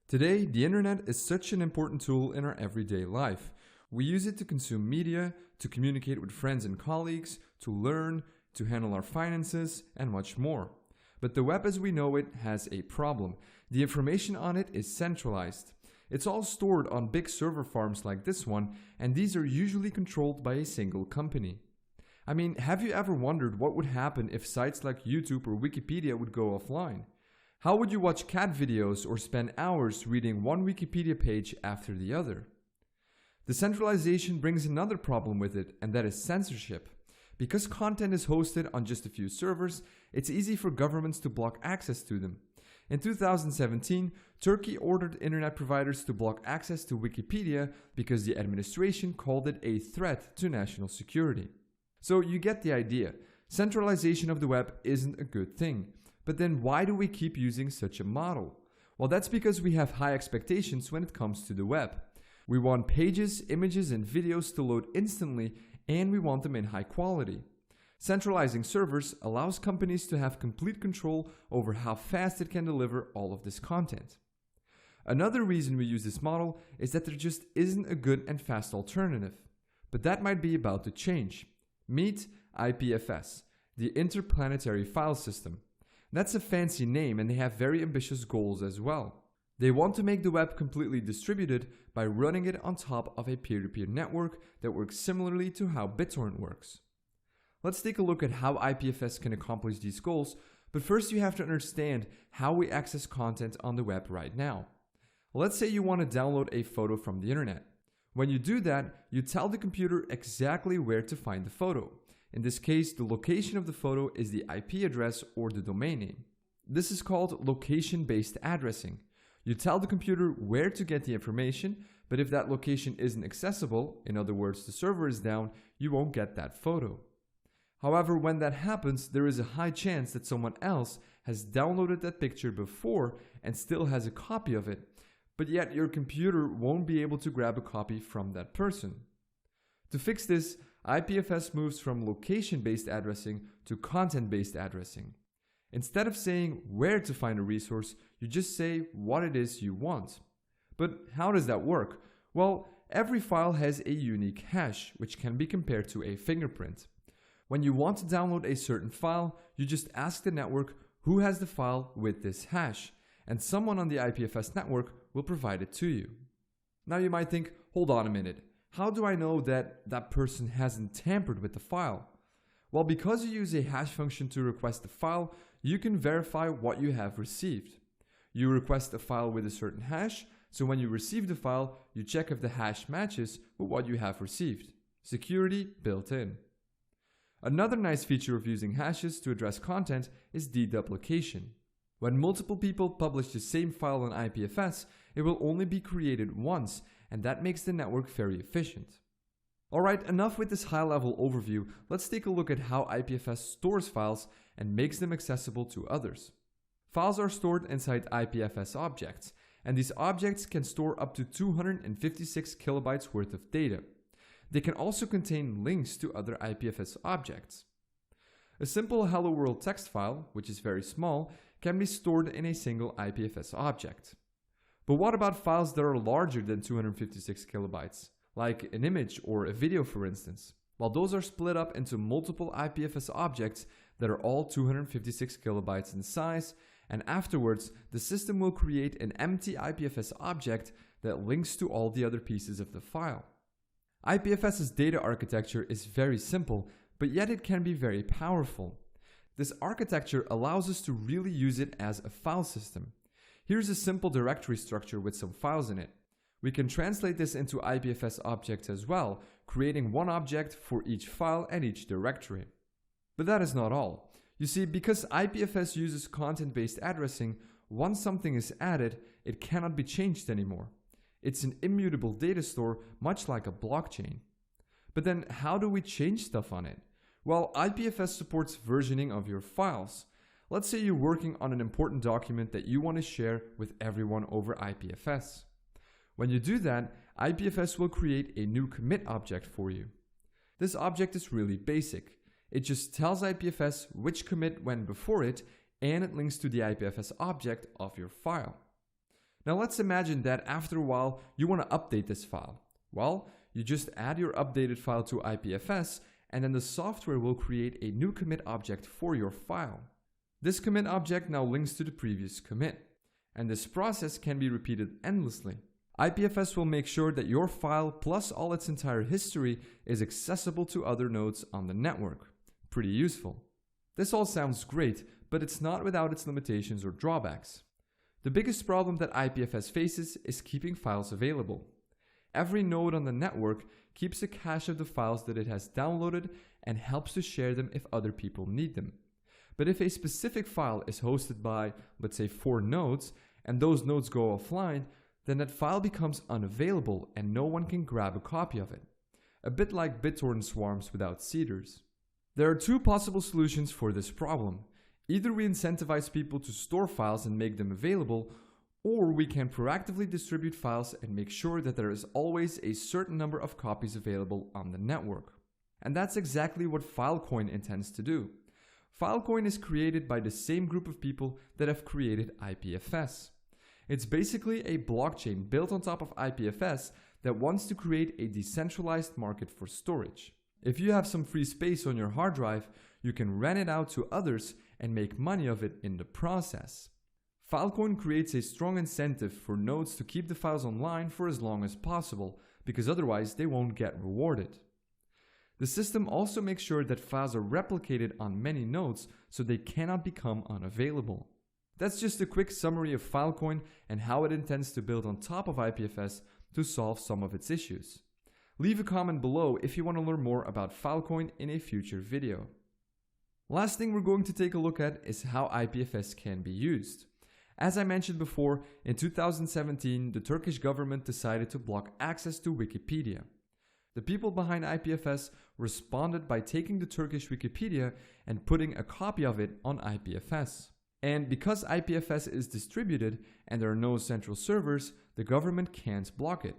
Today, the internet is such an important tool in our everyday life. We use it to consume media, to communicate with friends and colleagues, to learn, to handle our finances, and much more. But the web as we know it has a problem. The information on it is centralized. It's all stored on big server farms like this one, and these are usually controlled by a single company. I mean, have you ever wondered what would happen if sites like YouTube or Wikipedia would go offline? How would you watch cat videos or spend hours reading one Wikipedia page after the other? Decentralization brings another problem with it, and that is censorship. Because content is hosted on just a few servers, it's easy for governments to block access to them. In 2017, Turkey ordered internet providers to block access to Wikipedia because the administration called it a threat to national security. So you get the idea. Centralization of the web isn't a good thing. But then why do we keep using such a model? Well, that's because we have high expectations when it comes to the web. We want pages, images, and videos to load instantly, and we want them in high quality. Centralizing servers allows companies to have complete control over how fast it can deliver all of this content. Another reason we use this model is that there just isn't a good and fast alternative. But that might be about to change. Meet IPFS, the Interplanetary File System. That's a fancy name, and they have very ambitious goals as well. They want to make the web completely distributed by running it on top of a peer-to-peer network that works similarly to how BitTorrent works. Let's take a look at how IPFS can accomplish these goals, but first you have to understand how we access content on the web right now. Let's say you want to download a photo from the internet. When you do that, you tell the computer exactly where to find the photo. In this case, the location of the photo is the IP address or the domain name. This is called location-based addressing. You tell the computer where to get the information, but if that location isn't accessible, in other words, the server is down, you won't get that photo. However, when that happens, there is a high chance that someone else has downloaded that picture before and still has a copy of it, but yet your computer won't be able to grab a copy from that person. To fix this, IPFS moves from location-based addressing to content-based addressing. Instead of saying where to find a resource, you just say what it is you want. But how does that work? Well, every file has a unique hash, which can be compared to a fingerprint. When you want to download a certain file, you just ask the network who has the file with this hash, and someone on the IPFS network will provide it to you. Now you might think, hold on a minute. How do I know that that person hasn't tampered with the file? Well, because you use a hash function to request the file, you can verify what you have received. You request a file with a certain hash, so when you receive the file, you check if the hash matches with what you have received. Security built in. Another nice feature of using hashes to address content is deduplication. When multiple people publish the same file on IPFS, it will only be created once, and that makes the network very efficient. Alright, enough with this high-level overview. Let's take a look at how IPFS stores files and makes them accessible to others. Files are stored inside IPFS objects, and these objects can store up to 256 kilobytes worth of data. They can also contain links to other IPFS objects. A simple Hello World text file, which is very small, can be stored in a single IPFS object. But what about files that are larger than 256 kilobytes, like an image or a video for instance? Well, those are split up into multiple IPFS objects that are all 256 kilobytes in size, and afterwards the system will create an empty IPFS object that links to all the other pieces of the file. IPFS's data architecture is very simple, but yet it can be very powerful. This architecture allows us to really use it as a file system. Here's a simple directory structure with some files in it. We can translate this into IPFS objects as well, creating one object for each file and each directory. But that is not all. You see, because IPFS uses content-based addressing, once something is added, it cannot be changed anymore. It's an immutable data store, much like a blockchain. But then how do we change stuff on it? Well, IPFS supports versioning of your files. Let's say you're working on an important document that you want to share with everyone over IPFS. When you do that, IPFS will create a new commit object for you. This object is really basic. It just tells IPFS which commit went before it, and it links to the IPFS object of your file. Now let's imagine that after a while you want to update this file. Well, you just add your updated file to IPFS, and then the software will create a new commit object for your file. This commit object now links to the previous commit, and this process can be repeated endlessly. IPFS will make sure that your file plus all its entire history is accessible to other nodes on the network. Pretty useful. This all sounds great, but it's not without its limitations or drawbacks. The biggest problem that IPFS faces is keeping files available. Every node on the network keeps a cache of the files that it has downloaded and helps to share them if other people need them. But if a specific file is hosted by, let's say, 4 nodes, and those nodes go offline, then that file becomes unavailable and no one can grab a copy of it. A bit like BitTorrent swarms without seeders. There are 2 possible solutions for this problem. Either we incentivize people to store files and make them available, or we can proactively distribute files and make sure that there is always a certain number of copies available on the network. And that's exactly what Filecoin intends to do. Filecoin is created by the same group of people that have created IPFS. It's basically a blockchain built on top of IPFS that wants to create a decentralized market for storage. If you have some free space on your hard drive, you can rent it out to others and make money of it in the process. Filecoin creates a strong incentive for nodes to keep the files online for as long as possible, because otherwise they won't get rewarded. The system also makes sure that files are replicated on many nodes so they cannot become unavailable. That's just a quick summary of Filecoin and how it intends to build on top of IPFS to solve some of its issues. Leave a comment below if you want to learn more about Filecoin in a future video. Last thing we're going to take a look at is how IPFS can be used. As I mentioned before, in 2017, the Turkish government decided to block access to Wikipedia. The people behind IPFS responded by taking the Turkish Wikipedia and putting a copy of it on IPFS. And because IPFS is distributed and there are no central servers, the government can't block it.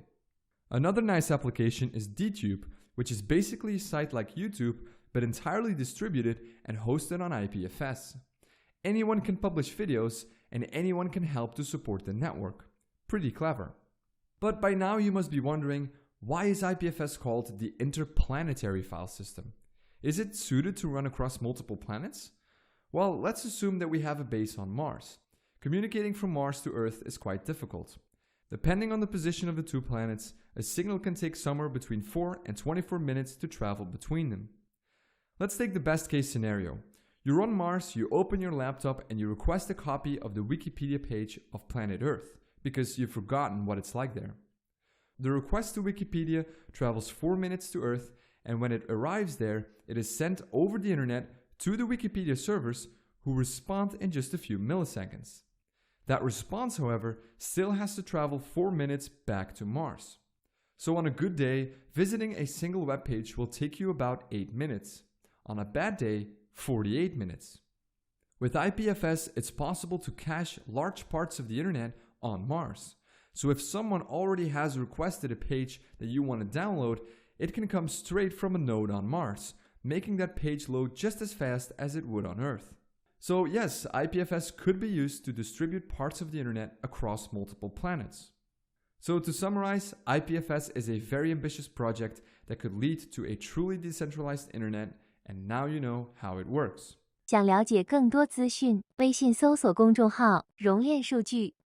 Another nice application is DTube, which is basically a site like YouTube, but entirely distributed and hosted on IPFS. Anyone can publish videos, and anyone can help to support the network. Pretty clever. But by now you must be wondering, why is IPFS called the Interplanetary File System? Is it suited to run across multiple planets? Well, let's assume that we have a base on Mars. Communicating from Mars to Earth is quite difficult. Depending on the position of the 2 planets, a signal can take somewhere between 4 and 24 minutes to travel between them. Let's take the best case scenario. You're on Mars, you open your laptop and you request a copy of the Wikipedia page of planet Earth, because you've forgotten what it's like there. The request to Wikipedia travels 4 minutes to Earth, and when it arrives there, it is sent over the internet to the Wikipedia servers, who respond in just a few milliseconds. That response, however, still has to travel 4 minutes back to Mars. So on a good day, visiting a single web page will take you about 8 minutes. On a bad day, 48 minutes. With IPFS, it's possible to cache large parts of the internet on Mars. So if someone already has requested a page that you want to download, it can come straight from a node on Mars, making that page load just as fast as it would on Earth. So yes, IPFS could be used to distribute parts of the internet across multiple planets. So to summarize, IPFS is a very ambitious project that could lead to a truly decentralized internet, and now you know how it works. 想了解更多资讯，微信搜索公众号"熔炼数据"。